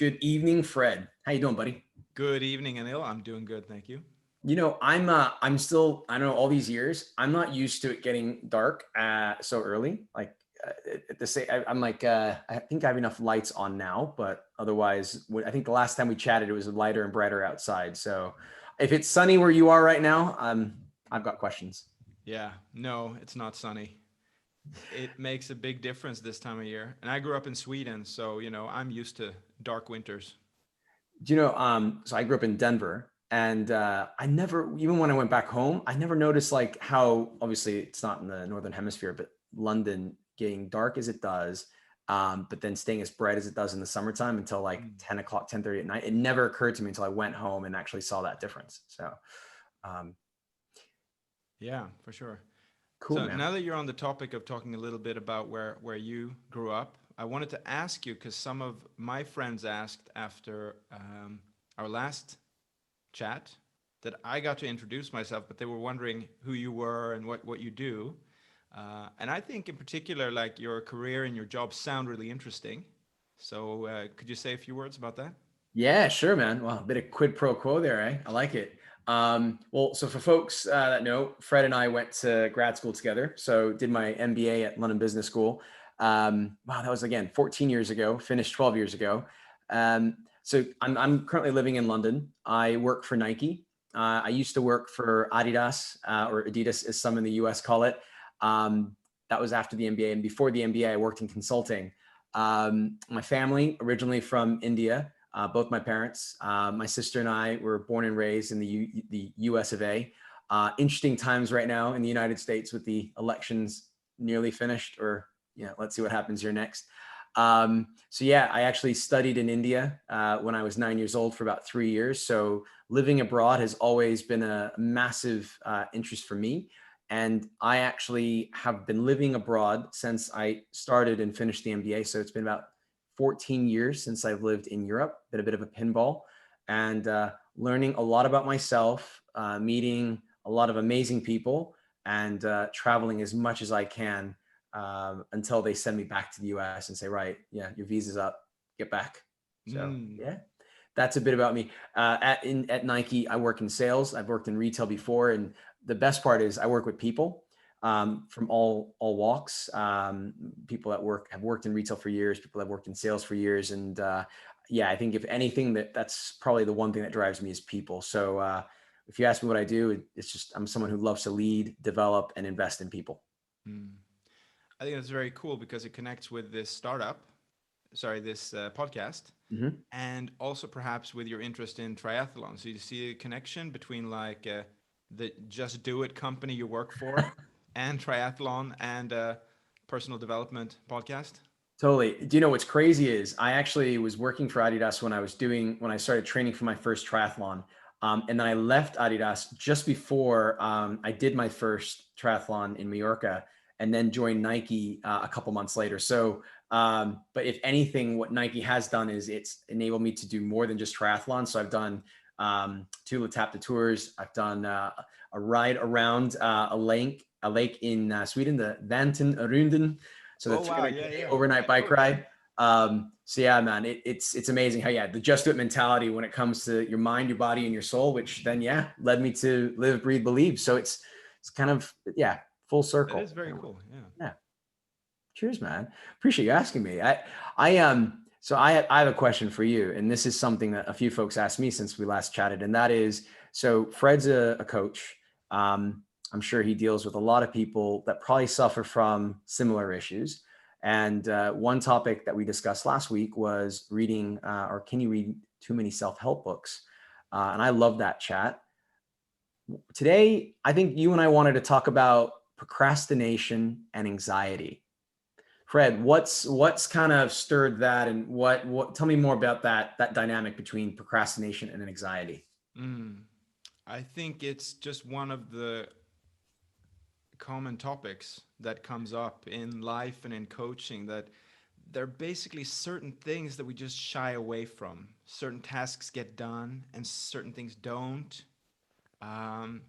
Good evening, Fred. How you doing, buddy? Good evening, Anil. I'm doing good, thank you. I'm still I don't know all these years. I'm not used to it getting dark so early. At the same, I'm like I think I have enough lights on now, but otherwise, I think the last time we chatted, it was lighter and brighter outside. So, if it's sunny where you are right now, I've got questions. Yeah, no, it's not sunny. It makes a big difference this time of year. And I grew up in Sweden, so I'm used to dark winters. Do you know? So I grew up in Denver, and I never, even when I went back home, I never noticed like how obviously it's not in the northern hemisphere, but London getting dark as it does, but then staying as bright as it does in the summertime until like Mm. 10 o'clock, 10:30 at night. It never occurred to me until I went home and actually saw that difference. So, um, Yeah, for sure. cool, So man. now that you're on the topic of talking a little bit about where you grew up, I wanted to ask you because some of my friends asked after our last chat that I got to introduce myself, but they were wondering who you were and what you do. And I think in particular, like your career and your job sound really interesting. So could you say a few words about that? Yeah, sure, man. Well, a bit of quid pro quo there, eh? I like it. Well, so for folks that know, Fred and I went to grad school together. So did my MBA at London Business School. Wow, that was again 14 years ago. Finished 12 years ago. So I'm currently living in London. I work for Nike. I used to work for Adidas or Adidas, as some in the US call it. That was after the MBA, and before the MBA, I worked in consulting. My family originally from India. Both my parents, my sister and I were born and raised in the US of A. Interesting times right now in the United States with the elections nearly finished, or let's see what happens here next. So yeah, I actually studied in India when I was 9 years old for about 3 years. So living abroad has always been a massive interest for me. And I actually have been living abroad since I started and finished the MBA. So it's been about 14 years since I've lived in Europe, been a bit of a pinball, and learning a lot about myself, meeting a lot of amazing people, and traveling as much as I can until they send me back to the US and say, right, yeah, your visa's up, get back. So Mm. yeah, that's a bit about me. At Nike, I work in sales. I've worked in retail before, and the best part is I work with people from all walks. People that have worked in retail for years, people that have worked in sales for years, and yeah, I think if anything, that's probably the one thing that drives me is people. So if you ask me what I do, it's just I'm someone who loves to lead, develop, and invest in people. Mm. I think that's very cool because it connects with this this podcast, Mm-hmm. and also perhaps with your interest in triathlon. So you see a connection between like the Just Do It company you work for and triathlon and personal development podcast. Totally. Do you know what's crazy is I actually was working for Adidas when I started training for my first triathlon. And then I left Adidas just before I did my first triathlon in Mallorca and then joined Nike a couple months later. So, but if anything, what Nike has done is it's enabled me to do more than just triathlon. So I've done two Tap the Tours. I've done a ride around a lake in Sweden, the Vanten Runden. So the Oh wow, 300K yeah, yeah. overnight bike ride. So yeah, man, it's amazing how the just do it mentality when it comes to your mind, your body, and your soul, which then led me to live, breathe, believe. So it's kind of full That circle. is very cool. Yeah. Yeah. Cheers, man. Appreciate you asking me. I have a question for you, and this is something that a few folks asked me since we last chatted, and that is, so Fred's a coach. I'm sure he deals with a lot of people that probably suffer from similar issues. And one topic that we discussed last week was reading, or can you read too many self-help books? And I love that chat. Today, I think you and I wanted to talk about procrastination and anxiety. Fred, what's kind of stirred that, and what tell me more about that dynamic between procrastination and anxiety. Mm. I think it's just one of the common topics that comes up in life and in coaching that there are basically certain things that we just shy away from. Certain tasks get done and certain things don't. Um,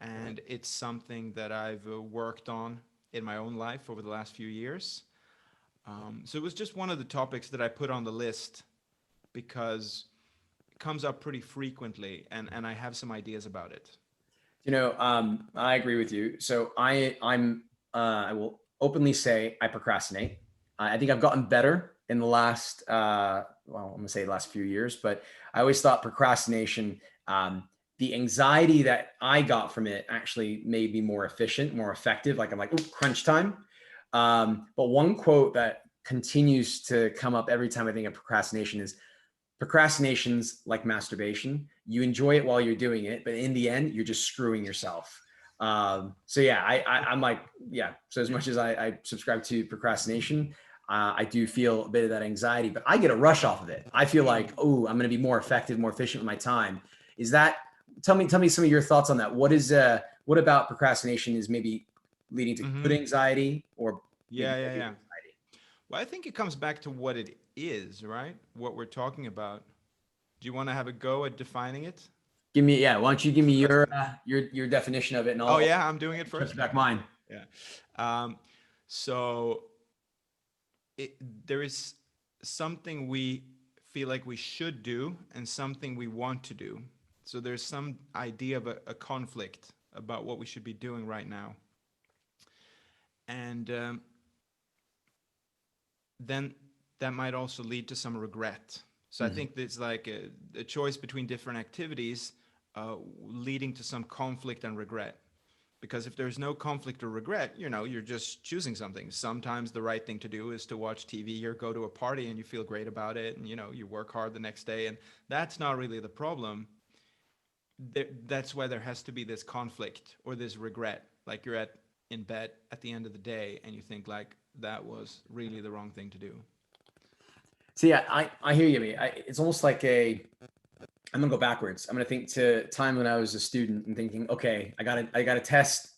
and it's something that I've worked on in my own life over the last few years. So it was just one of the topics that I put on the list because it comes up pretty frequently, and I have some ideas about it. I agree with you. So I will openly say I procrastinate. I think I've gotten better in the last, well, I'm gonna say the last few years, but I always thought procrastination, the anxiety that I got from it actually made me more efficient, more effective. Like I'm like, "Ooh, crunch time." But one quote that continues to come up every time I think of procrastination is, procrastination's like masturbation. You enjoy it while you're doing it, but in the end, you're just screwing yourself. So yeah, I'm like, yeah. So as much as I subscribe to procrastination, I do feel a bit of that anxiety, but I get a rush off of it. I feel like, oh, I'm going to be more effective, more efficient with my time. Is that? Tell me some of your thoughts on that. What about procrastination is maybe leading to good Hmm. anxiety or maybe Yeah, yeah, negative yeah. anxiety? Well, I think it comes back to what it is, right? What we're talking about. Do you want to have a go at defining it? Give me, yeah. Why don't you give me Procrastinate. your definition of it, and Oh I'll yeah, I'm doing it touch first. back mine. Yeah. Um, so it, there is something we feel like we should do and something we want to do. So there's some idea of a conflict about what we should be doing right now. And then that might also lead to some regret. So I Mhm. think there's like a choice between different activities leading to some conflict and regret. Because if there's no conflict or regret, you're just choosing something. Sometimes the right thing to do is to watch TV or go to a party and you feel great about it, and you work hard the next day, and that's not really the problem. That's why there has to be this conflict or this regret. Like you're in bed at the end of the day and you think like that was really the wrong thing to do. So yeah, I hear you. It's almost like I'm gonna go backwards. I'm gonna think to time when I was a student and thinking, okay, I got a test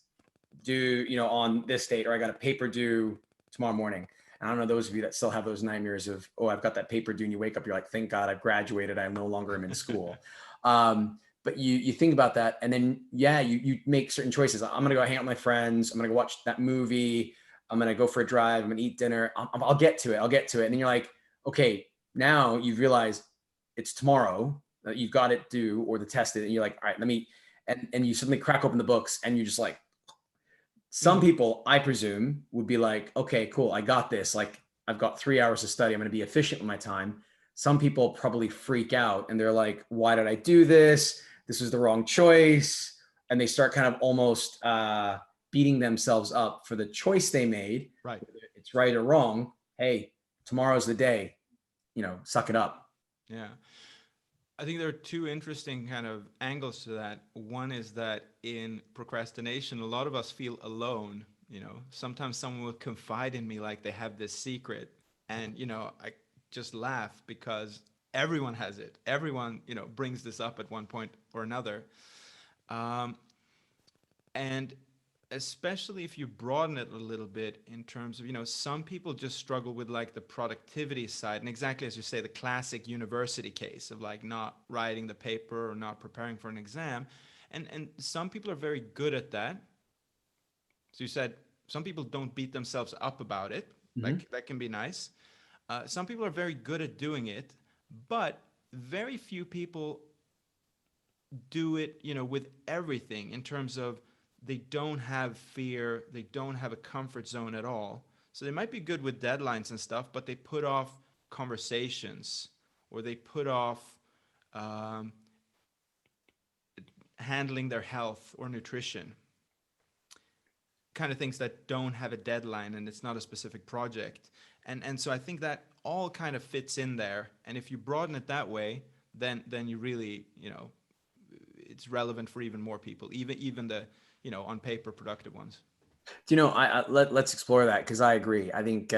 due, on this date, or I got a paper due tomorrow morning. And I don't know those of you that still have those nightmares of, oh, I've got that paper due, and you wake up, you're like, thank God I've graduated. I no longer am in school. But you think about that, and then yeah, you make certain choices. I'm gonna go hang out with my friends. I'm gonna go watch that movie. I'm gonna go for a drive. I'm gonna eat dinner. I'll get to it. I'll get to it. And then you're like, okay, now you've realized it's tomorrow. You've got it due or the test, and you're like, all right, let me. And you suddenly crack open the books, and you're just like, some Mm. people, I presume, would be like, okay, cool, I got this. Like, I've got 3 hours to study. I'm going to be efficient with my time. Some people probably freak out and they're like, why did I do this? This was the wrong choice. And they start kind of almost beating themselves up for the choice they made, Right. whether it's right or wrong. Hey, tomorrow's the day, suck it up. Yeah. I think there are two interesting kind of angles to that. One is that in procrastination, a lot of us feel alone. Sometimes someone will confide in me like they have this secret, and I just laugh because everyone has it. Everyone brings this up at one point or another, um, and especially if you broaden it a little bit in terms of some people just struggle with like the productivity side, and exactly as you say, the classic university case of like not writing the paper or not preparing for an exam, and some people are very good at that. So you said some people don't beat themselves up about it, Mm-hmm. like that can be nice. Some people are very good at doing it, but very few people do it, with everything in terms of they don't have fear, they don't have a comfort zone at all. So they might be good with deadlines and stuff, but they put off conversations or they put off um, handling their health or nutrition, kind of things that don't have a deadline and it's not a specific project. And so I think that all kind of fits in there. And if you broaden it that way, then you really, it's relevant for even more people, even the on paper productive ones. Let's explore that, because I agree. I think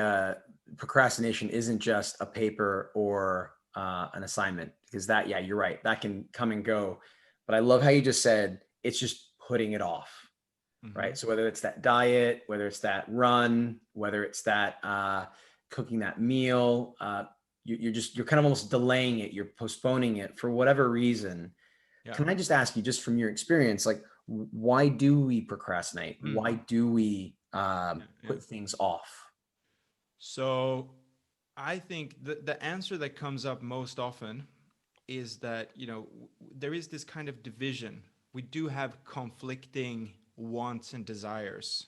procrastination isn't just a paper or an assignment, because that, yeah, you're right, that can come and go. But I love how you just said it's just putting it off, Hmm. right? So whether it's that diet, whether it's that run, whether it's that cooking that meal, you're kind of almost delaying it. You're postponing it for whatever reason. Yeah. Can I just ask you, just from your experience, like, why do we procrastinate? Mm. Why do we Yeah, yeah. put things off? So I think the answer that comes up most often is that, there is this kind of division. We do have conflicting wants and desires.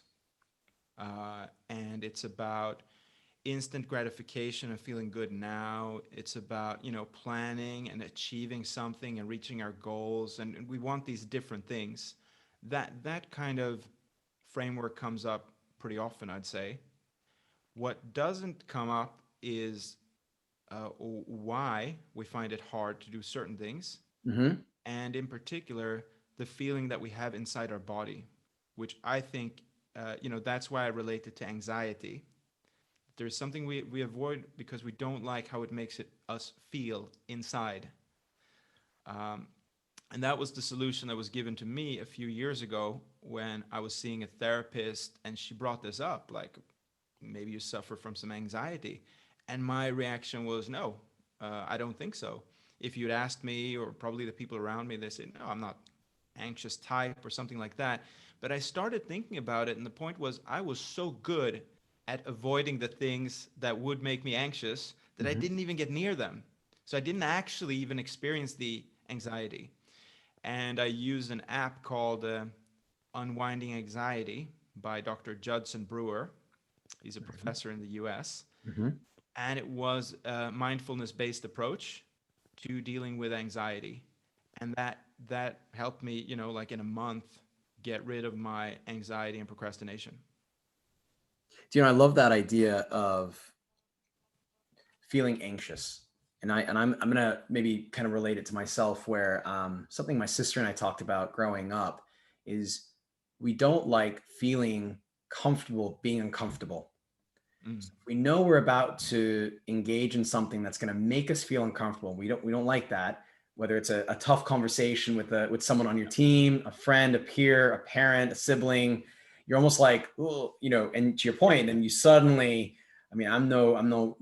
And it's about instant gratification and feeling good now. It's about, planning and achieving something and reaching our goals. And we want these different things. That kind of framework comes up pretty often, I'd say. What doesn't come up is why we find it hard to do certain things, Mm-hmm. and in particular, the feeling that we have inside our body, which I think, that's why I relate it to anxiety. There's something we avoid because we don't like how it makes us feel inside. Um, and that was the solution that was given to me a few years ago when I was seeing a therapist, and she brought this up, like, maybe you suffer from some anxiety. And my reaction was, no, I don't think so. If you'd asked me, or probably the people around me, they said, no, I'm not anxious type or something like that. But I started thinking about it, and the point was, I was so good at avoiding the things that would make me anxious that I Mm-hmm. didn't even get near them. So I didn't actually even experience the anxiety. And I used an app called Unwinding Anxiety by Dr. Judson Brewer. He's a professor in the US. Mm-hmm. And it was a mindfulness-based approach to dealing with anxiety. And that helped me, like in a month, get rid of my anxiety and procrastination. I love that idea of feeling anxious. And I'm gonna maybe kind of relate it to myself, where something my sister and I talked about growing up is we don't like feeling comfortable being uncomfortable. Mm. So if we know we're about to engage in something that's going to make us feel uncomfortable, we don't like that. Whether it's a tough conversation with someone on your team, a friend, a peer, a parent, a sibling, you're almost like, oh, and to your point, and you suddenly, I mean, I'm no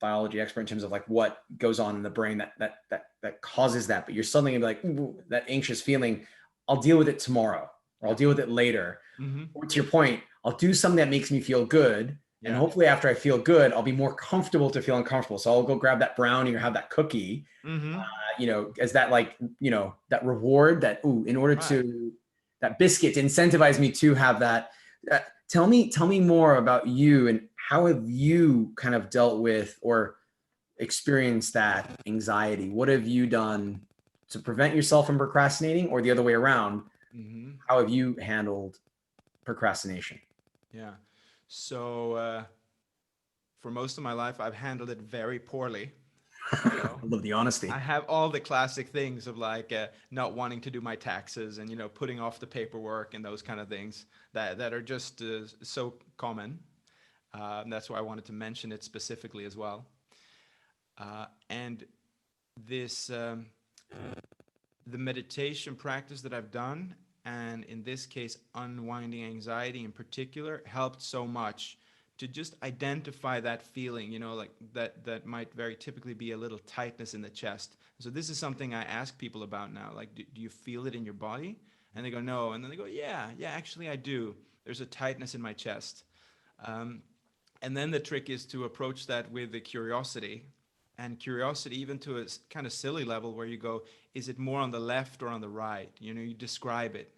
biology expert in terms of like what goes on in the brain that causes that, but you're suddenly gonna be like, ooh, that anxious feeling, I'll deal with it tomorrow, or I'll Yeah. deal with it later. Mm-hmm. Or to your point, I'll do something that makes me feel good, and Yeah. hopefully after I feel good, I'll be more comfortable to feel uncomfortable. So I'll go grab that brownie or have that cookie, Mm-hmm. as that, like, that reward, that, ooh, in order Right. to, that biscuit to incentivize me to have that. Tell me more about you, and how have you kind of dealt with or experienced that anxiety? What have you done to prevent yourself from procrastinating, or the other way around? Mm-hmm. How have you handled procrastination? Yeah. So for most of my life, I've handled it very poorly. You I know, love the I honesty. have all the classic things of like not wanting to do my taxes, and putting off the paperwork and those kind of things that are just so common. That's why I wanted to mention it specifically as well. And this the meditation practice that I've done, and in this case, unwinding anxiety in particular, helped so much to just identify that feeling, like that might very typically be a little tightness in the chest. So this is something I ask people about now. Like, do you feel it in your body? And they go, no. And then they go, yeah, actually I do. There's a tightness in my chest. Um, and then the trick is to approach that with the curiosity, and curiosity even to a kind of silly level where you go, is it more on the left or on the right? You describe it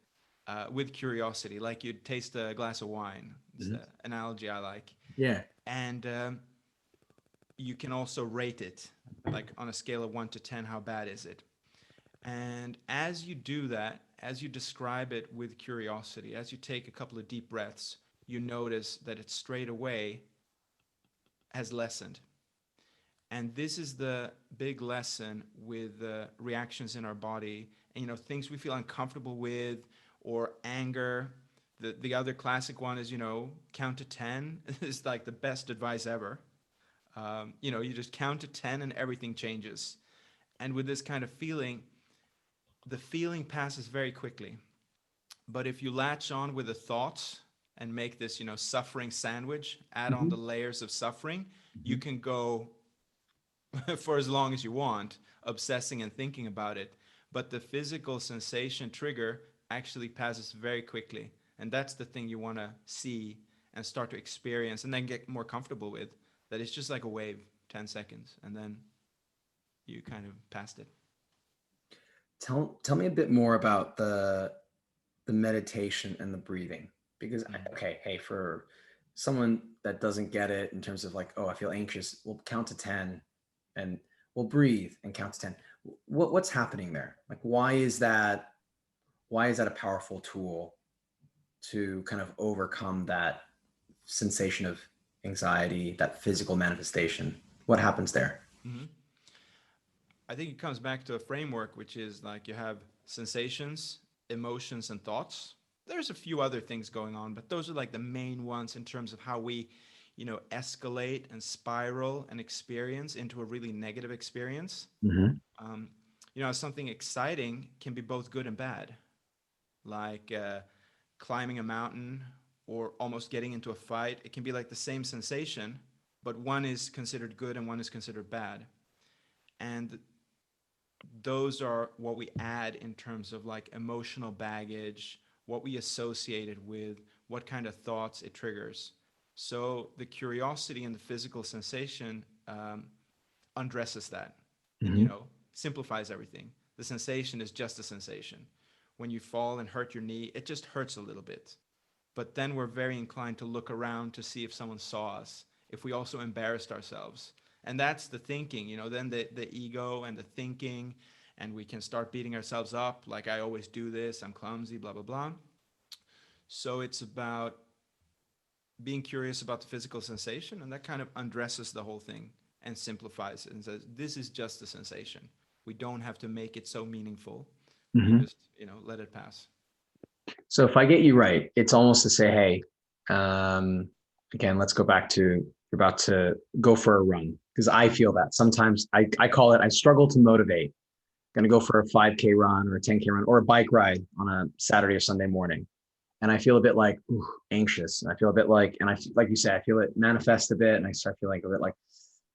with curiosity, like you'd taste a glass of wine. It's Mhm. the analogy I like. Yeah. And you can also rate it, like on a scale of 1 to 10, how bad is it? And as you do that, as you describe it with curiosity, as you take a couple of deep breaths, you notice that it straight away has lessened. And this is the big lesson with reactions in our body, and things we feel uncomfortable with, or anger. The other classic one is, count to 10 is like the best advice ever. You just count to 10 and everything changes. And with this kind of feeling, the feeling passes very quickly. But if you latch on with the thoughts and make this, suffering sandwich, add on the Mhm. layers of suffering, you Mhm. can go for as long as you want, obsessing and thinking about it. But the physical sensation trigger actually passes very quickly. And that's the thing you want to see and start to experience and then get more comfortable with. That it's just like a wave 10 seconds, and then you kind of passed it. Tell me a bit more about the meditation and the breathing, because okay, hey, for someone that doesn't get it in terms of like, oh, I feel anxious, we'll count to 10 and we'll breathe and count to 10. What's happening there? Like, why is that a powerful tool to kind of overcome that sensation of anxiety, that physical manifestation? What happens there? Hmm. I think it comes back to a framework, which is like you have sensations, emotions, and thoughts. There's a few other things going on, but those are like the main ones in terms of how we, escalate and spiral an experience into a really negative experience. Mm-hmm. Um, something exciting can be both good and bad, like climbing a mountain or almost getting into a fight. It can be like the same sensation, but one is considered good and one is considered bad. And those are what we add in terms of like emotional baggage, what we associate it with, what kind of thoughts it triggers. So the curiosity and the physical sensation undresses that, and Mm-hmm. simplifies everything. The sensation is just a sensation. When you fall and hurt your knee, it just hurts a little bit. But then we're very inclined to look around to see if someone saw us, if we also embarrassed ourselves. And that's the thinking, then the ego and the thinking, and we can start beating ourselves up like, I always do this, I'm clumsy, blah, blah, blah. So it's about being curious about the physical sensation, and that kind of undresses the whole thing and simplifies it and says, this is just a sensation. We don't have to make it so meaningful. We Mm-hmm. just, let it pass. So if I get you right, it's almost to say, hey, again, let's go back to you're about to go for a run, because I feel that sometimes I call it, I struggle to motivate. Going to go for a 5K run or a 10K run or a bike ride on a Saturday or Sunday morning. And I feel a bit like anxious. And I feel a bit like, and I, like you said, I feel it manifest a bit. And I start feeling a bit like,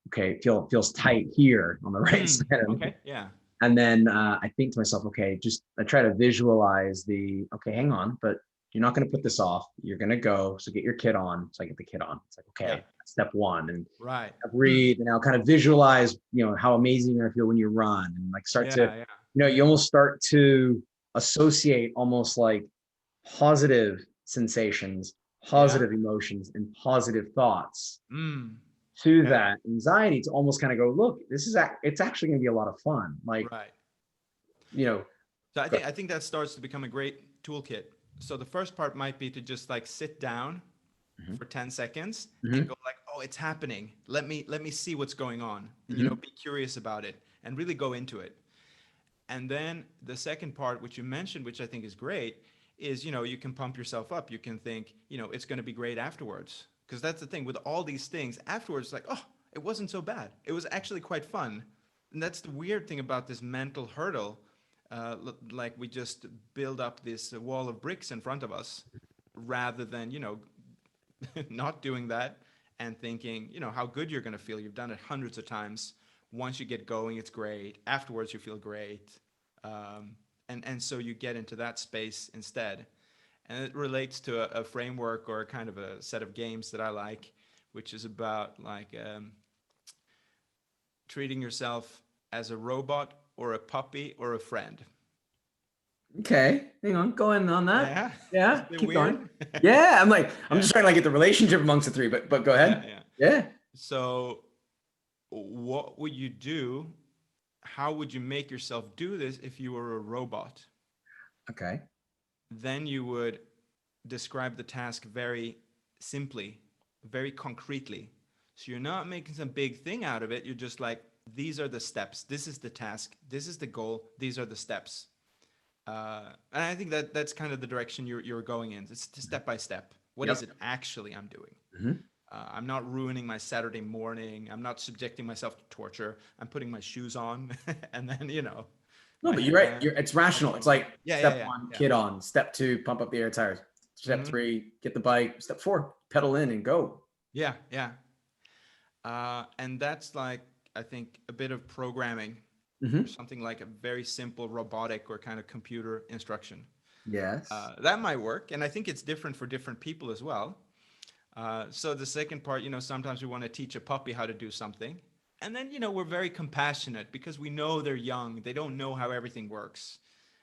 okay, feels tight here on the right side. Okay. Yeah. And then I think to myself, okay, just I try to visualize okay, hang on, but you're not going to put this off. You're going to go. So get your kit on. So I get the kit on. It's like, Yeah. okay, step one. And Right. I breathe, and I'll kind of visualize, how amazing you're going to feel when you run, and like start to, Yeah. you almost start to associate almost like positive sensations, Yeah. positive emotions, and positive thoughts Mm. to Yeah. that anxiety, to almost kind of go, look, it's actually going to be a lot of fun. Like, Right. you know, So I think that starts to become a great toolkit. So the first part might be to just like sit down mm-hmm, for 10 seconds and mm-hmm, go like, oh, it's happening. Let me see what's going on. And mm-hmm, be curious about it and really go into it. And then the second part, which you mentioned, which I think is great, is you can pump yourself up. You can think, it's going to be great afterwards. Because that's the thing with all these things. Afterwards, like, oh, it wasn't so bad. It was actually quite fun. And that's the weird thing about this mental hurdle. Like we just build up this wall of bricks in front of us, rather than not doing that and thinking, how good you're going to feel. You've done it hundreds of times. Once you get going, it's great. Afterwards, you feel great. And so you get into that space instead. And it relates to a framework or kind of a set of games that I like, which is about like treating yourself as a robot or a puppy or a friend. okay, hang on, go in on that. Yeah. Is Yeah, it keep weird? going. Yeah, I'm Yeah. just trying to like get the relationship amongst the three, but go Yeah. ahead. Yeah. Yeah. So what would you do? How would you make yourself do this if you were a robot? Okay. Then you would describe the task very simply, very concretely. So you're not making some big thing out of it. You're just like, these are the steps. This is the task. This is the goal. These are the steps. And I think that that's kind of the direction you're going in. It's step by step. What is Yep. it actually I'm doing? Mm-hmm. I'm not ruining my Saturday morning. I'm not subjecting myself to torture. I'm putting my shoes on and then, No, my but you're right. headband, It's rational. It's headphones on. like Yeah, yeah, step yeah, one, yeah. kid on. Step two, pump up the air tires. Step Hmm. three, get the bike. Step four, pedal in and go. Yeah, yeah. And that's like, I think, a bit of programming or Mm-hmm. something like a very simple robotic or kind of computer instruction. Yes. That might work. And I think it's different for different people as well. So the second part, sometimes we want to teach a puppy how to do something. And then, we're very compassionate because we know they're young. They don't know how everything works.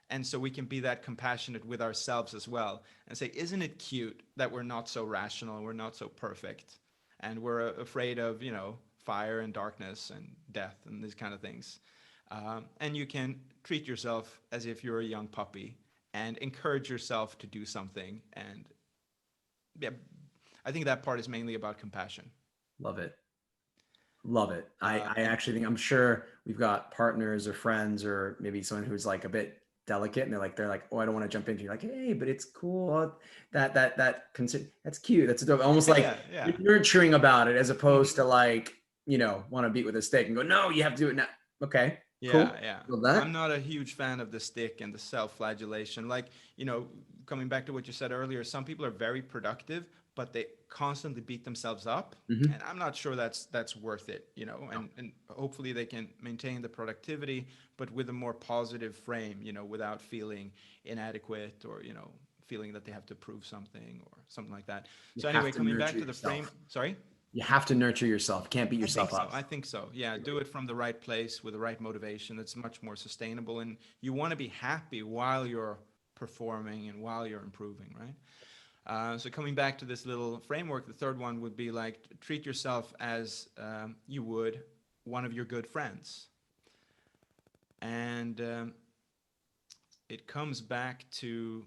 And so we can be that compassionate with ourselves as well and say, isn't it cute that we're not so rational, we're not so perfect, and we're afraid of, fire and darkness and death and these kind of things. And you can treat yourself as if you're a young puppy and encourage yourself to do something. And yeah, I think that part is mainly about compassion. Love it. Love it. I And actually think, I'm sure we've got partners or friends or maybe someone who's like a bit delicate and they're like, oh, I don't want to jump into. You're like, hey, but it's cool. That's cute. That's adorable. Almost like yeah, yeah. you're nurturing about it as opposed Mhm. to like, want to beat with a stick and go, no, you have to do it now. Okay, Yeah, cool. yeah. Love that. I'm not a huge fan of the stick and the self-flagellation. Like, coming back to what you said earlier, some people are very productive, but they constantly beat themselves up. Mhm. And I'm not sure that's worth it, and hopefully they can maintain the productivity, but with a more positive frame, without feeling inadequate or, feeling that they have to prove something or something like that. You So have anyway, to coming back nurture to the frame, yourself. sorry? You have to nurture yourself. Can't beat I think yourself so. up. I think so. Yeah, do it from the right place with the right motivation. That's much more sustainable. And you want to be happy while you're performing and while you're improving, right? So coming back to this little framework, the third one would be like treat yourself as you would one of your good friends. And it comes back to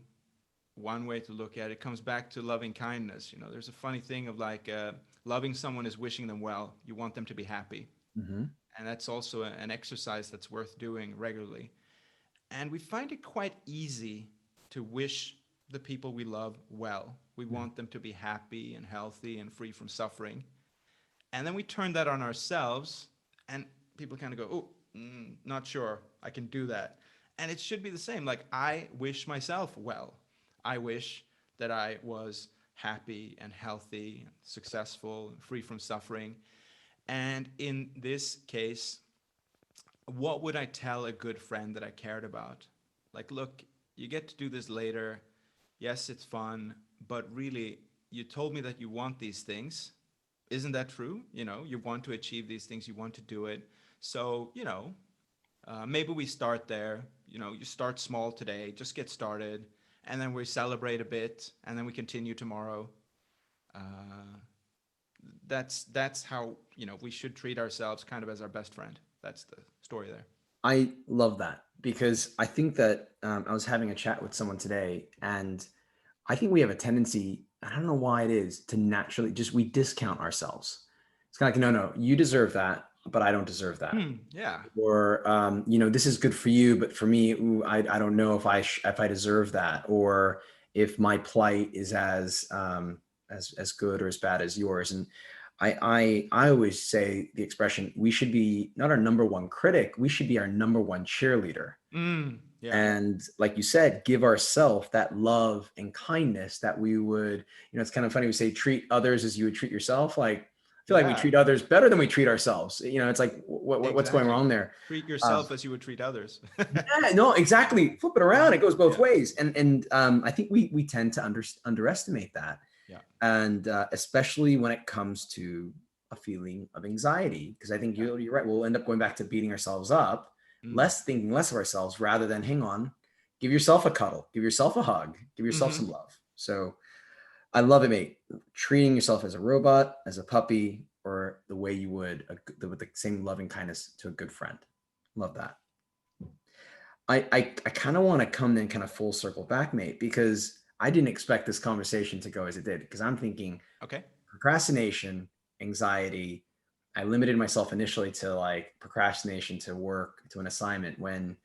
one way to look at it, comes back to loving kindness. There's a funny thing of like loving someone is wishing them well. You want them to be happy. Mhm. And that's also an exercise that's worth doing regularly. And we find it quite easy to wish the people we love well. We Mhm. want them to be happy and healthy and free from suffering. And then we turn that on ourselves, and people kind of go, oh, not sure I can do that. And it should be the same. Like, I wish myself well. I wish that I was happy and healthy, and successful, and free from suffering. And in this case, what would I tell a good friend that I cared about? Like, look, you get to do this later. Yes, it's fun, but really, you told me that you want these things. Isn't that true? You want to achieve these things, you want to do it. So, maybe we start there. You start small today, just get started, and then we celebrate a bit, and then we continue tomorrow. Uh, that's how we should treat ourselves, kind of as our best friend. That's the story there. I love that because I think that I was having a chat with someone today, and I think we have a tendency, I don't know why it is, to naturally just we discount ourselves. It's kind of like, no, you deserve that, but I don't deserve that. Yeah. Or this is good for you, but for me, ooh, I don't know if I deserve that, or if my plight is as good or as bad as yours. And I always say the expression, we should be not our number one critic, we should be our number one cheerleader. Yeah. And like you said, give ourselves that love and kindness that we would, it's kind of funny, we say treat others as you would treat yourself. Like, I feel like we Yeah. treat others better than we treat ourselves. It's like, what's going Exactly. wrong there? Treat Uh, yourself as you would treat others. yeah, no, exactly. Flip it around. It goes both Yeah. ways. And I think we tend to underestimate that. Yeah. And especially when it comes to a feeling of anxiety, because I think Yeah. you're right. We'll end up going back to beating ourselves up, Mm. thinking less of ourselves rather than hang on, give yourself a cuddle, give yourself a hug, give yourself Mm-hmm. some love. So I love it, mate. Treating yourself as a robot, as a puppy, or the way you would with the same loving kindness to a good friend. Love that. I kind of want to come then kind of full circle back, mate, because I didn't expect this conversation to go as it did, because I'm thinking Okay. procrastination, anxiety. I limited myself initially to like procrastination to work, to an assignment, when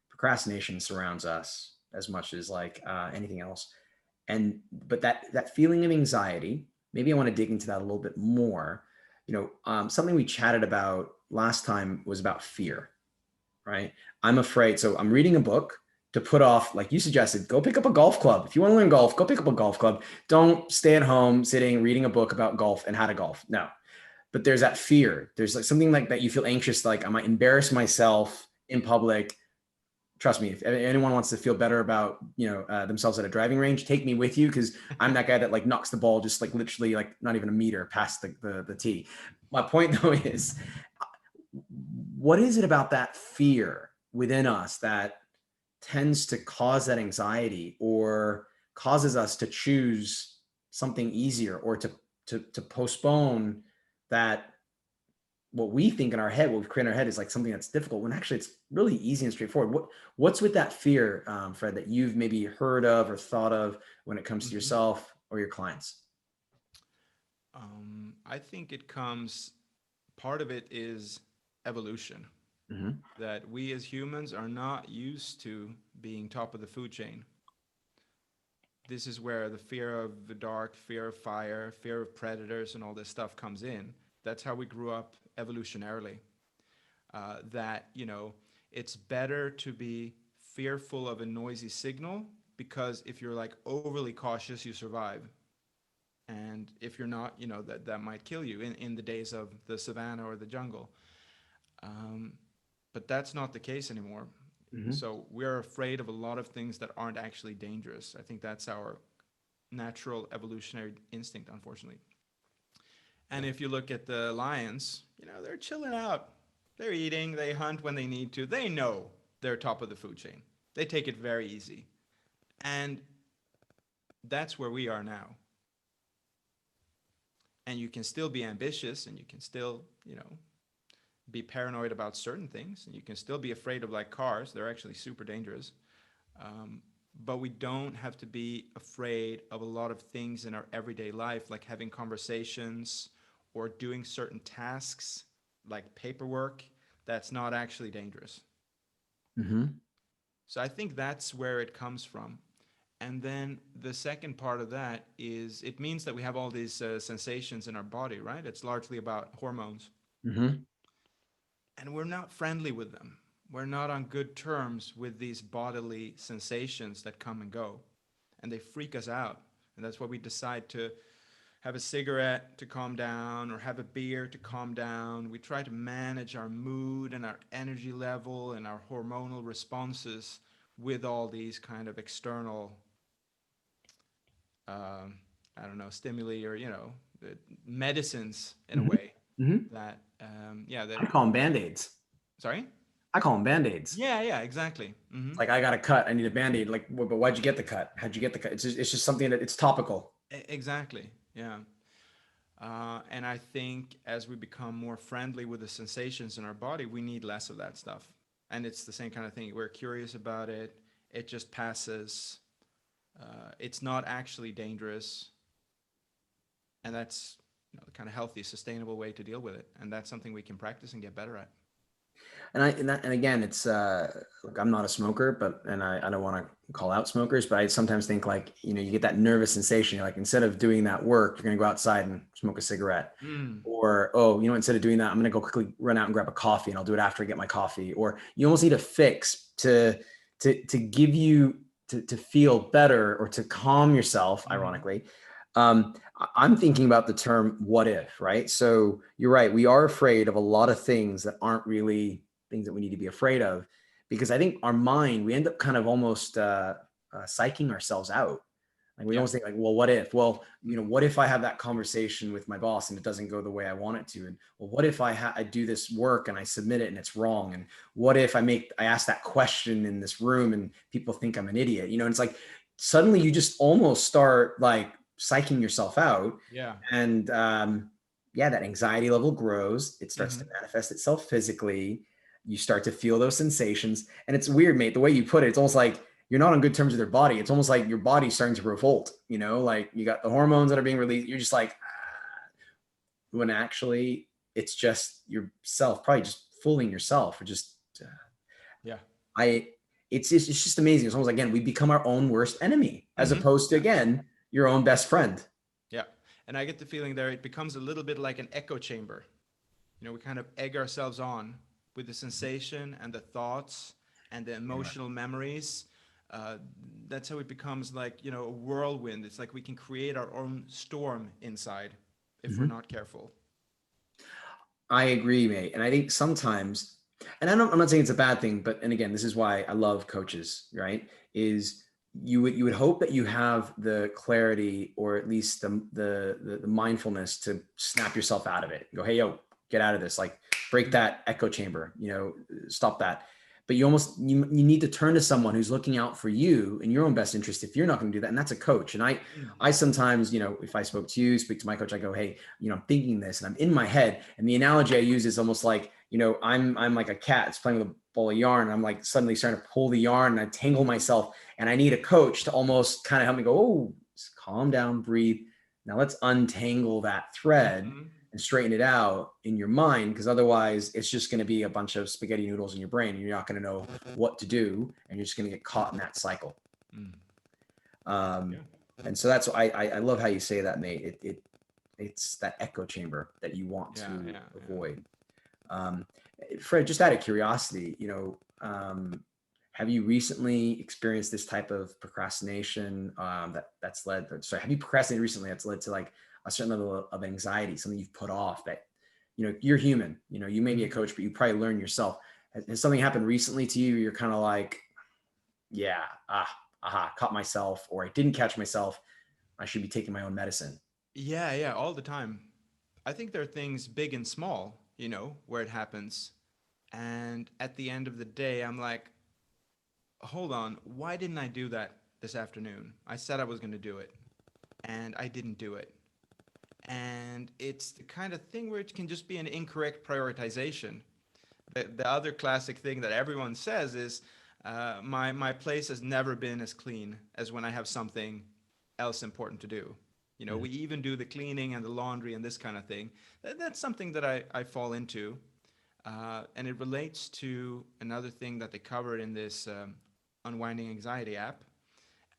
procrastination surrounds us as much as like anything else. But that feeling of anxiety, maybe I want to dig into that a little bit more. Something we chatted about last time was about fear, right? I'm afraid. So I'm reading a book to put off, like you suggested, go pick up a golf club. If you want to learn golf, go pick up a golf club. Don't stay at home sitting, reading a book about golf and how to golf. No. But there's that fear. There's like something like that. You feel anxious, like I might embarrass myself in public. Trust me, if anyone wants to feel better about, themselves at a driving range, take me with you, because I'm that guy that like knocks the ball just like literally like not even a meter past the tee. My point though is what is it about that fear within us that tends to cause that anxiety or causes us to choose something easier or to postpone that what we think in our head, what we create in our head is like something that's difficult when actually it's really easy and straightforward. What's with that fear, Fred, that you've maybe heard of or thought of when it comes to yourself or your clients? I think it comes, part of it is evolution. That we as humans are not used to being top of the food chain. This is where the fear of the dark, fear of fire, fear of predators, and all this stuff comes in. That's how we grew up evolutionarily. That, you know, it's better to be fearful of a noisy signal, because if you're like overly cautious, you survive. And if you're not, you know, that might kill you in the days of the savannah or the jungle. But that's not the case anymore. So we're afraid of a lot of things that aren't actually dangerous. I think that's our natural evolutionary instinct, unfortunately. And if you look at the lions, you know, they're chilling out. They're eating, they hunt when they need to. They know they're top of the food chain. They take it very easy. And that's where we are now. And you can still be ambitious, and you can still, you know, be paranoid about certain things, and you can still be afraid of like cars. They're actually super dangerous. But we don't have to be afraid of a lot of things in our everyday life, like having conversations or doing certain tasks like paperwork. That's not actually dangerous. So I think that's where it comes from. And then the second part of that is it means that we have all these sensations in our body, right? It's largely about hormones. And we're not friendly with them. We're not on good terms with these bodily sensations that come and go. And they freak us out. And that's why we decide to have a cigarette to calm down or have a beer to calm down. We try to manage our mood and our energy level and our hormonal responses with all these kind of external, I don't know, stimuli or, you know, medicines in a way that, yeah. I call them Band-Aids. Sorry? I call them Band-Aids. Yeah, exactly. It's like, I got a cut. I need a Band-Aid. Like, but why'd you get the cut? How'd you get the cut? It's just something that it's topical. Exactly. Yeah. And I think as we become more friendly with the sensations in our body, we need less of that stuff. And it's the same kind of thing. We're curious about it. It just passes. It's not actually dangerous. And that's, you know, the kind of healthy, sustainable way to deal with it. And that's something we can practice and get better at. And again, it's look, I'm not a smoker, I don't want to call out smokers, but I sometimes think, like, you know, you get that nervous sensation. You're like, instead of doing that work, you're going to go outside and smoke a cigarette, or, oh, you know, instead of doing that, I'm going to go quickly run out and grab a coffee, and I'll do it after I get my coffee. Or you almost need a fix to give you to feel better or to calm yourself. Ironically, I'm thinking about the term "what if," right? So you're right. We are afraid of a lot of things that aren't really things that we need to be afraid of, because I think our mind, we end up kind of almost psyching ourselves out. Like, we almost think, like, well, what if? Well, you know, what if I have that conversation with my boss and it doesn't go the way I want it to? And, well, what if I do this work and I submit it and it's wrong? And what if I ask that question in this room and people think I'm an idiot? You know, and it's like, suddenly you just almost start like psyching yourself out. Yeah. And that anxiety level grows. It starts to manifest itself physically. You start to feel those sensations. And it's weird, mate, the way you put it. It's almost like you're not on good terms with your body. It's almost like your body's starting to revolt, you know, like you got the hormones that are being released. You're just like, when actually it's just yourself, probably just fooling yourself, or just, it's just amazing. It's almost, again, we become our own worst enemy, as opposed to, again, your own best friend. Yeah. And I get the feeling there, it becomes a little bit like an echo chamber. You know, we kind of egg ourselves on with the sensation and the thoughts and the emotional memories. That's how it becomes like, you know, a whirlwind. It's like we can create our own storm inside if we're not careful. I agree, mate. And I think sometimes, and I'm not saying it's a bad thing, but, and again, this is why I love coaches, right? Is you would hope that you have the clarity, or at least the mindfulness to snap yourself out of it. Go, hey, yo, get out of this, like break that echo chamber, stop that. But you need to turn to someone who's looking out for you in your own best interest if you're not going to do that. And that's a coach. And I sometimes, if I spoke to you, speak to my coach, I go, hey, I'm thinking this and I'm in my head. And the analogy I use is almost like, I'm like a cat that's playing with a ball of yarn. And I'm like suddenly starting to pull the yarn and I tangle myself, and I need a coach to almost kind of help me go, oh, calm down, breathe. Now let's untangle that thread and straighten it out in your mind, because otherwise it's just going to be a bunch of spaghetti noodles in your brain and you're not going to know what to do, and you're just going to get caught in that cycle. And so that's why I love how you say that, Nate. It's that echo chamber that you want to avoid. Fred, just out of curiosity, have you recently experienced this type of procrastination have you procrastinated recently that's led to like a certain level of anxiety, something you've put off that, you're human, you may be a coach, but you probably learn yourself. Has something happened recently to you? You're kind of like, caught myself, or I didn't catch myself. I should be taking my own medicine. Yeah, all the time. I think there are things big and small, where it happens. And at the end of the day, I'm like, hold on, why didn't I do that this afternoon? I said I was going to do it, and I didn't do it. And it's the kind of thing where it can just be an incorrect prioritization. The other classic thing that everyone says is, my place has never been as clean as when I have something else important to do. We even do the cleaning and the laundry and this kind of thing. That's something that I fall into. And it relates to another thing that they covered in this unwinding anxiety app.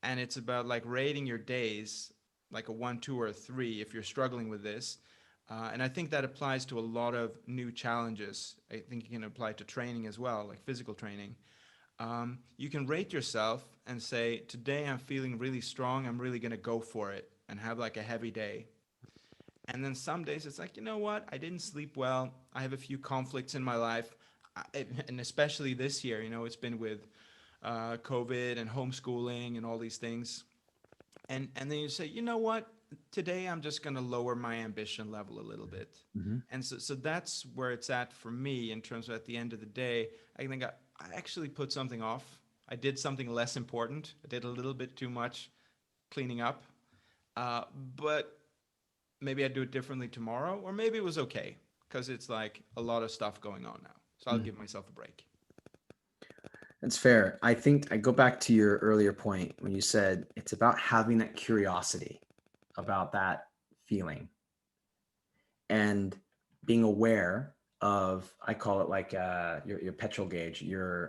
And it's about like rating your days, like a 1, 2, or a 3 if you're struggling with this. And I think that applies to a lot of new challenges. I think it can apply to training as well, like physical training. You can rate yourself and say, today I'm feeling really strong, I'm really going to go for it and have like a heavy day. And then some days it's like, you know what, I didn't sleep well, I have a few conflicts in my life, and especially this year, it's been with COVID and homeschooling and all these things. And then you say, you know what, today I'm just going to lower my ambition level a little bit. And so that's where it's at for me in terms of at the end of the day. I think I actually put something off. I did something less important. I did a little bit too much cleaning up. But maybe I'd do it differently tomorrow, or maybe it was okay because it's like a lot of stuff going on now. So I'll give myself a break. That's fair. I think I go back to your earlier point when you said it's about having that curiosity about that feeling and being aware of, I call it like your petrol gauge.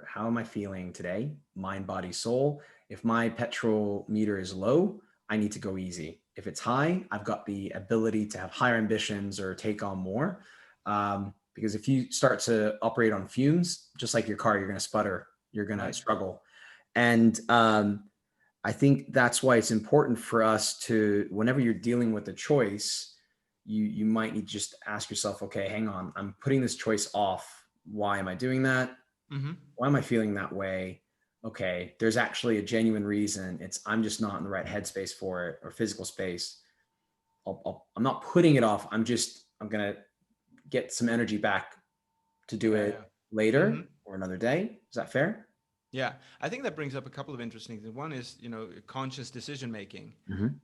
How am I feeling today? Mind, body, soul. If my petrol meter is low, I need to go easy. If it's high, I've got the ability to have higher ambitions or take on more. Because if you start to operate on fumes, just like your car, you're going to sputter, you're going to struggle. And I think that's why it's important for us to, whenever you're dealing with a choice, you might need to just ask yourself, okay, hang on, I'm putting this choice off. Why am I doing that? Why am I feeling that way? Okay, there's actually a genuine reason. I'm just not in the right headspace for it, or physical space. I'm not putting it off. I'm going to get some energy back to do it later or another day. Is that fair? Yeah, I think that brings up a couple of interesting things. One is, conscious decision making.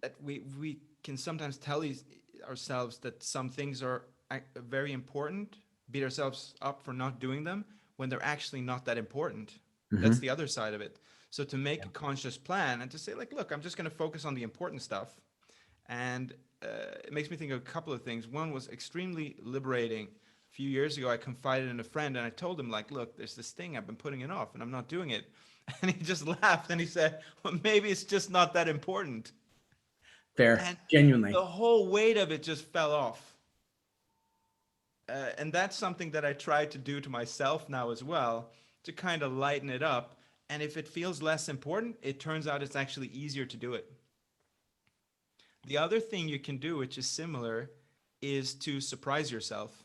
That we can sometimes tell ourselves that some things are very important, beat ourselves up for not doing them when they're actually not that important. That's the other side of it. So to make a conscious plan and to say, like, look, I'm just going to focus on the important stuff. And it makes me think of a couple of things. One was extremely liberating. A few years ago, I confided in a friend and I told him, like, look, there's this thing, I've been putting it off and I'm not doing it. And he just laughed and he said, well, maybe it's just not that important. Fair. And Genuinely. the whole weight of it just fell off. And that's something that I try to do to myself now as well, to kind of lighten it up. And if it feels less important, it turns out it's actually easier to do it. The other thing you can do, which is similar, is to surprise yourself.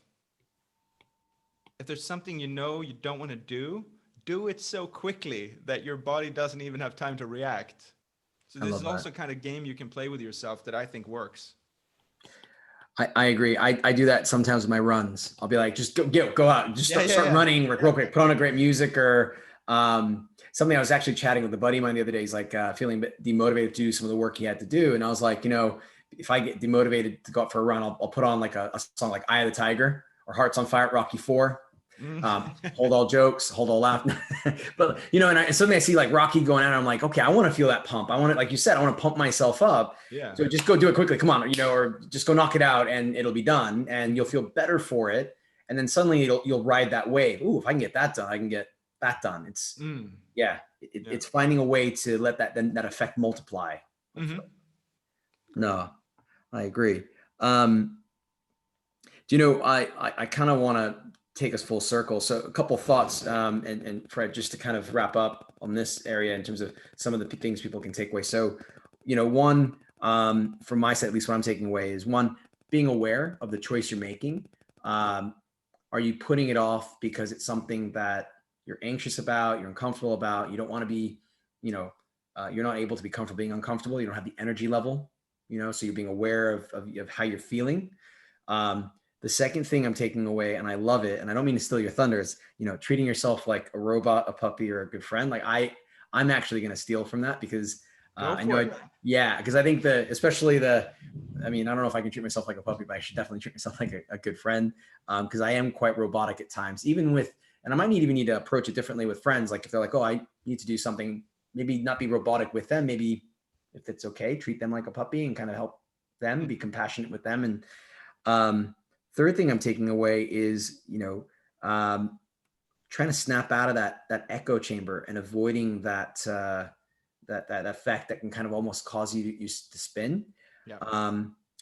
If there's something you don't want to do it so quickly that your body doesn't even have time to react. So this is also kind of game you can play with yourself that I think works. I agree. I do that sometimes with my runs. I'll be like, just go out, just Yeah, start yeah, running real quick, put on a great music or something. I was actually chatting with a buddy of mine the other day. He's like feeling a bit demotivated to do some of the work he had to do. And I was like, if I get demotivated to go out for a run, I'll put on like a song like Eye of the Tiger or Hearts on Fire, Rocky IV. yeah. Hold all jokes, hold all laugh. But and suddenly I see like Rocky going out. And I'm like, okay, I want to feel that pump. I want to, like you said, I want to pump myself up. Yeah. So just go do it quickly. Come on, or just go knock it out, and it'll be done, and you'll feel better for it. And then suddenly you'll ride that wave. Ooh, if I can get that done, I can get that done. It's Yeah. it's finding a way to let that effect multiply. Mm-hmm. No, I agree. I kind of want to take us full circle. So a couple thoughts, and Fred, just to kind of wrap up on this area in terms of some of the things people can take away. So, one, from my side, at least what I'm taking away is one, being aware of the choice you're making. Are you putting it off because it's something that you're anxious about, you're uncomfortable about, you don't want to be, you're not able to be comfortable being uncomfortable. You don't have the energy level, so you're being aware of how you're feeling. The second thing I'm taking away, and I love it, and I don't mean to steal your thunder, is treating yourself like a robot, a puppy, or a good friend. Like I'm actually going to steal from that because I know, because I think I don't know if I can treat myself like a puppy, but I should definitely treat myself like a good friend because I am quite robotic at times, even with, and I might even need to approach it differently with friends. Like if they're like, oh, I need to do something, maybe not be robotic with them. Maybe if it's okay, treat them like a puppy and kind of help them, be compassionate with them. And third thing I'm taking away is, trying to snap out of that echo chamber and avoiding that effect that can kind of almost cause you to spin. Yeah.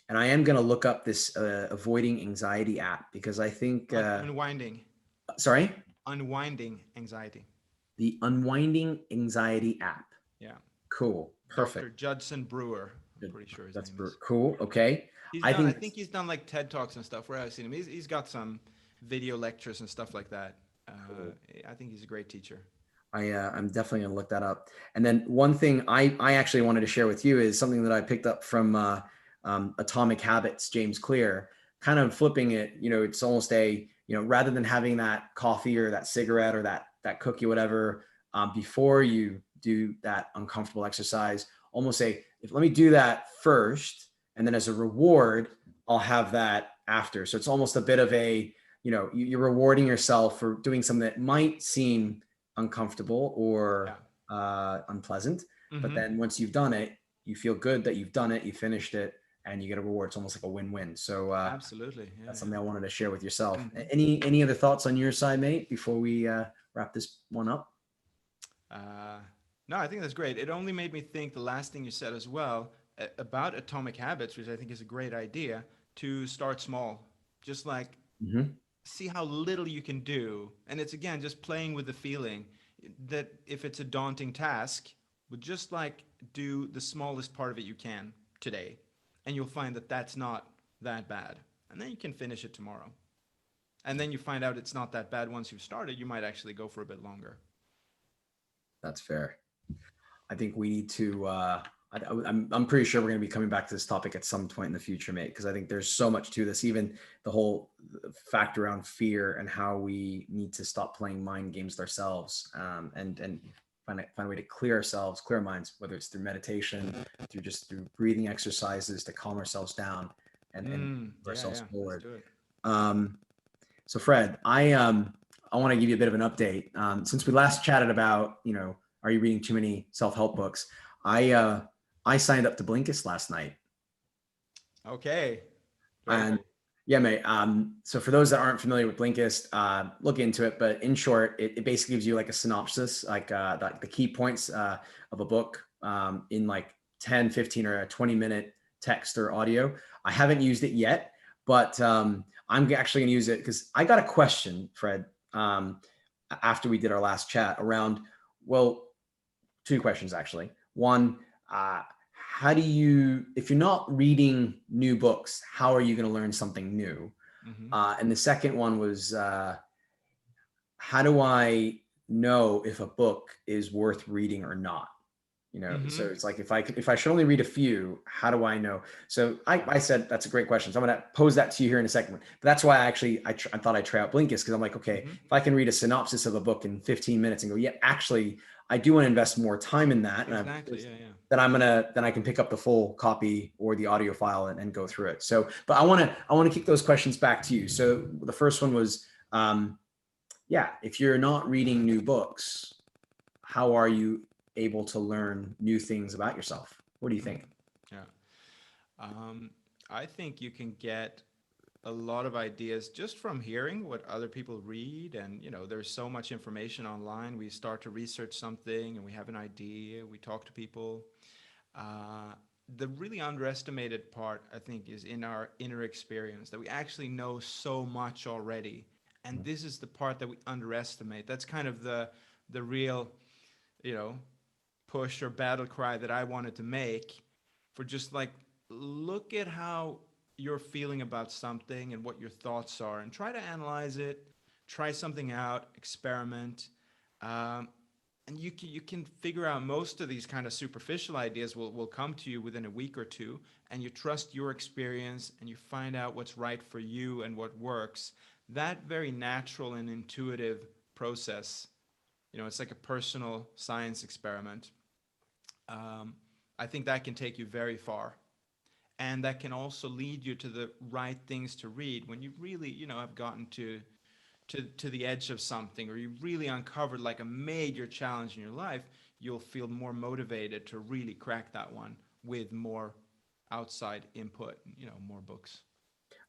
And I am going to look up this avoiding anxiety app because I think unwinding. Sorry? Unwinding anxiety. The unwinding anxiety app. Yeah. Cool. Perfect. Dr. Judson Brewer. I'm pretty sure his name is. Cool. Okay. I think he's done like TED Talks and stuff where I've seen him. He's got some video lectures and stuff like that. Cool. I think he's a great teacher. I'm definitely going to look that up. And then one thing I actually wanted to share with you is something that I picked up from Atomic Habits, James Clear, kind of flipping it. It's almost rather than having that coffee or that cigarette or that cookie, whatever, before you do that uncomfortable exercise, almost say, let me do that first. And then as a reward, I'll have that after. So it's almost a bit of you're rewarding yourself for doing something that might seem uncomfortable or unpleasant. Mm-hmm. But then once you've done it, you feel good that you've done it, you finished it, and you get a reward. It's almost like a win-win. So absolutely. Yeah, that's something I wanted to share with yourself. Mm-hmm. Any other thoughts on your side, mate, before we wrap this one up? No, I think that's great. It only made me think the last thing you said as well about Atomic Habits, which I think is a great idea, to start small. Just like see how little you can do. And it's, again, just playing with the feeling that if it's a daunting task, but just like do the smallest part of it you can today. And you'll find that that's not that bad. And then you can finish it tomorrow. And then you find out it's not that bad once you've started. You might actually go for a bit longer. That's fair. I think we need to, I'm pretty sure we're going to be coming back to this topic at some point in the future, mate, because I think there's so much to this, even the whole factor around fear and how we need to stop playing mind games with ourselves and find a way to clear ourselves, clear our minds, whether it's through meditation, through breathing exercises to calm ourselves down and move ourselves forward. So Fred, I want to give you a bit of an update. Since we last chatted about, are you reading too many self-help books? I signed up to Blinkist last night. Okay. And yeah, mate. So for those that aren't familiar with Blinkist, look into it. But in short, it basically gives you like a synopsis, like the key points of a book in like 10, 15 or a 20-minute text or audio. I haven't used it yet, but I'm actually going to use it because I got a question, Fred, after we did our last chat around, well, two questions actually. One, how do you, if you're not reading new books, how are you going to learn something new? And the second one was, how do I know if a book is worth reading or not? So Mm-hmm. it's like if I should only read a few, how do I know? So I said that's a great question. So I'm going to pose that to you here in a second. But that's why I thought I'd try out Blinkist, because I'm like, okay, Mm-hmm. if I can read a synopsis of a book in 15 minutes and go, yeah, actually, I do want to invest more time in that, and Exactly. Yeah. Yeah. then I can pick up the full copy or the audio file and go through it. So, but I want to kick those questions back to you. So the first one was, yeah, if you're not reading new books, how are you able to learn new things about yourself? What do you Mm-hmm. think? Yeah. Um, I think you can get a lot of ideas just from hearing what other people read. And, there's so much information online. We start to research something and we have an idea, we talk to people. Uh, the really underestimated part, I think, is in our inner experience, that we actually know so much already. And this is the part that we underestimate. That's kind of the real, you know, push or battle cry that I wanted to make, for just like, look at how you're feeling about something and what your thoughts are, and try to analyze it, try something out, experiment. Um, and you can figure out most of these kind of superficial ideas will come to you within a week or two, and you trust your experience and you find out what's right for you and what works. That very natural and intuitive process, it's like a personal science experiment. um, I think that can take you very far, and that can also lead you to the right things to read when you really, have gotten to the edge of something, or you really uncovered like a major challenge in your life. You'll feel more motivated to really crack that one with more outside input, more books.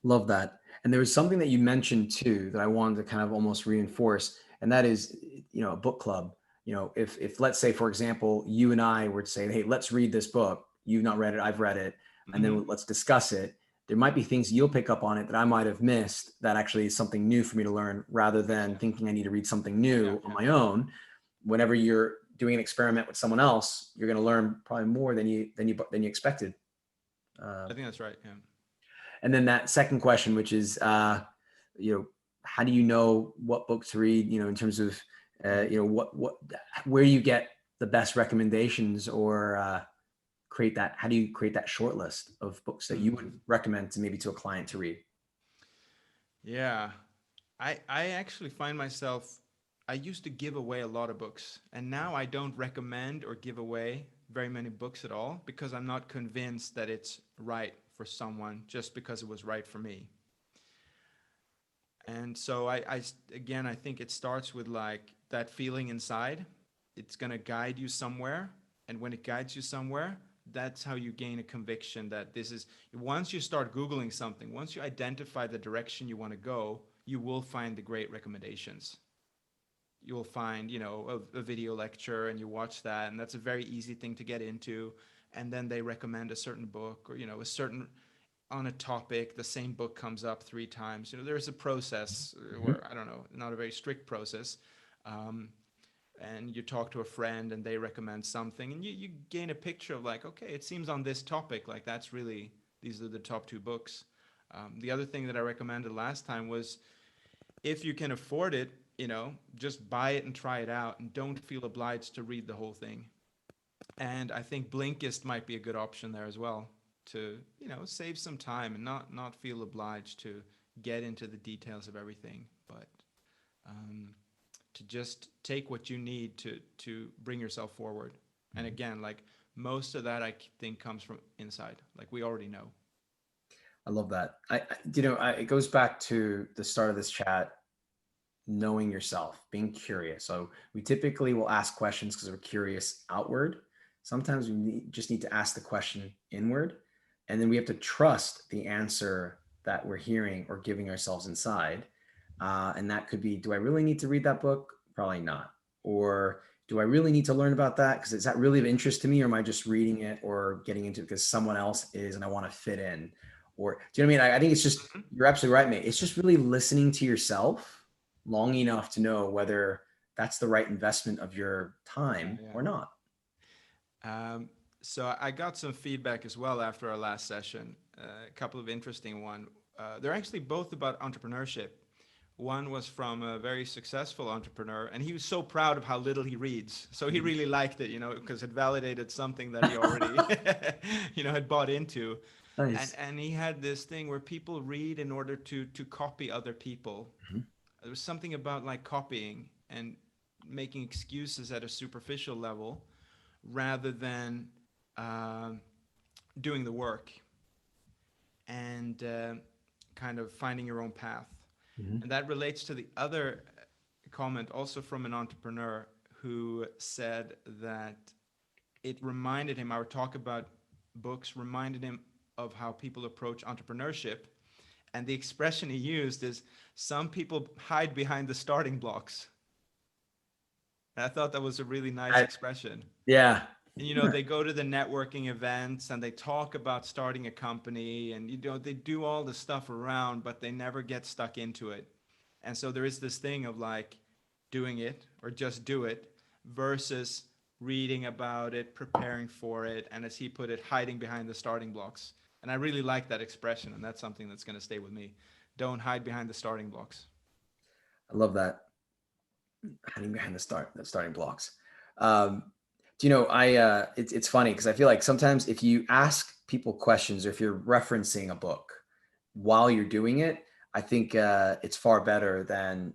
Love that. And there was something that you mentioned too that I wanted to kind of almost reinforce, and that is, a book club. If let's say, for example, you and I were to say, hey, let's read this book. You've not read it, I've read it, and Mm-hmm. then let's discuss it. There might be things you'll pick up on it that I might have missed that actually is something new for me to learn, rather than Yeah. thinking I need to read something Yeah. new on Yeah. my own. Whenever you're doing an experiment with someone else, you're going to learn probably more than you expected. Uh, I think that's right. Yeah. and then that second question, which is, how do you know what book to read? In terms of, where you get the best recommendations, or create that. How do you create that short list of books that you Mm. would recommend to a client to read? Yeah. I actually find myself, I used to give away a lot of books, and now I don't recommend or give away very many books at all, because I'm not convinced that it's right for someone just because it was right for me. And so again, I think it starts with like that feeling inside. It's going to guide you somewhere. And when it guides you somewhere, that's how you gain a conviction that this is, once you start Googling something, once you identify the direction you want to go, you will find the great recommendations. You'll find, a video lecture, and you watch that, and that's a very easy thing to get into. And then they recommend a certain book, or, a certain, on a topic, the same book comes up 3 times. There's a process Mhm. where, I don't know, not a very strict process. Um, and you talk to a friend and they recommend something, and you gain a picture of like, okay, it seems on this topic, like that's really, these are the top 2 books. The other thing that I recommended last time was, if you can afford it, just buy it and try it out, and don't feel obliged to read the whole thing. And I think Blinkist might be a good option there as well, to, save some time and not feel obliged to get into the details of everything, but um, to just take what you need to bring yourself forward. And again, like, most of that I think comes from inside, like we already know. I love that. It goes back to the start of this chat, knowing yourself, being curious. So we typically will ask questions because we're curious outward. Sometimes just need to ask the question inward, and then we have to trust the answer that we're hearing or giving ourselves inside. And that could be, do I really need to read that book? Probably not. Or do I really need to learn about that? Because is that really of interest to me? Or am I just reading it or getting into it because someone else is and I want to fit in? Or do you know what I mean? I think it's just, Mhm. you're absolutely right, mate. It's just really listening to yourself long enough to know whether that's the right investment of your Yeah, time yeah. or not. So I got some feedback as well after our last session, a couple of interesting one. They're actually both about entrepreneurship. One was from a very successful entrepreneur, and he was so proud of how little he reads. So he really liked it, because it validated something that he already, had bought into. Nice. And he had this thing where people read in order to copy other people. Mhm. There was something about like copying and making excuses at a superficial level rather than doing the work and kind of finding your own path. Mhm. And that relates to the other comment, also from an entrepreneur who said that it reminded him, our talk about books reminded him of how people approach entrepreneurship. And the expression he used is, some people hide behind the starting blocks. And I thought that was a really nice expression. Yeah. And, they go to the networking events and they talk about starting a company, and they do all the stuff around, but they never get stuck into it. And so there is this thing of like doing it or just do it versus reading about it, preparing for it, and as he put it, hiding behind the starting blocks. And I really like that expression, and that's something that's going to stay with me. Don't hide behind the starting blocks. I love that. Hiding behind the starting blocks. Um, do you know, it's funny because I feel like sometimes if you ask people questions or if you're referencing a book while you're doing it, I think it's far better than,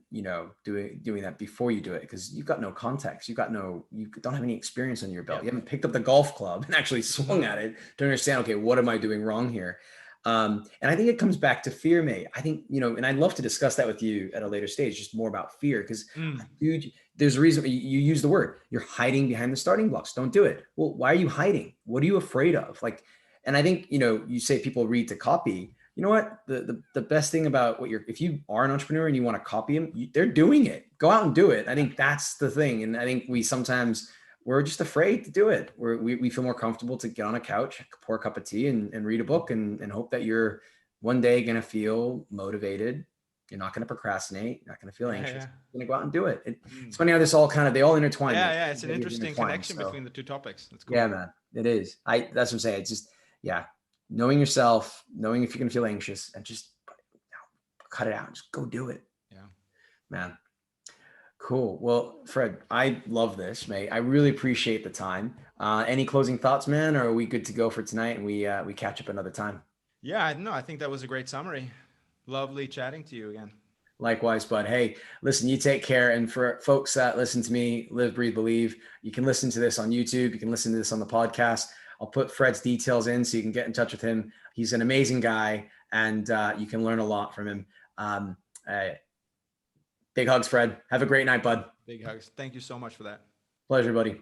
doing that before you do it, because you've got no context. You don't have any experience under your belt. Yep. You haven't picked up the golf club and actually swung at it to understand, okay, what am I doing wrong here? And I think it comes back to fear, mate. I think, and I'd love to discuss that with you at a later stage, just more about fear, because dude, there's a reason you use the word. You're hiding behind the starting blocks. Don't do it. Well, why are you hiding? What are you afraid of? Like, and I think, you say people read to copy. You know what? The best thing about if you are an entrepreneur and you want to copy them, they're doing it. Go out and do it. I think that's the thing. And I think we're just afraid to do it. We feel more comfortable to get on a couch, pour a cup of tea and read a book and hope that you're one day going to feel motivated. You're not going to procrastinate. You're not going to feel anxious. Yeah. You're going to go out and do it. It's funny how they all intertwine. Yeah. It's an interesting connection between the two topics. That's cool. Yeah, man, it is. That's what I'm saying. It's just, yeah, knowing yourself, knowing if you're going to feel anxious, and just cut it out. Just go do it. Yeah, man. Cool. Well, Fred, I love this, mate. I really appreciate the time. Any closing thoughts, man? Or are we good to go for tonight and we catch up another time? Yeah, no, I think that was a great summary. Lovely chatting to you again. Likewise, bud. Hey, listen, you take care. And for folks that listen to me, Live, Breathe, Believe, you can listen to this on YouTube. You can listen to this on the podcast. I'll put Fred's details in so you can get in touch with him. He's an amazing guy, and you can learn a lot from him. Big hugs, Fred. Have a great night, bud. Big hugs. Thank you so much for that. Pleasure, buddy.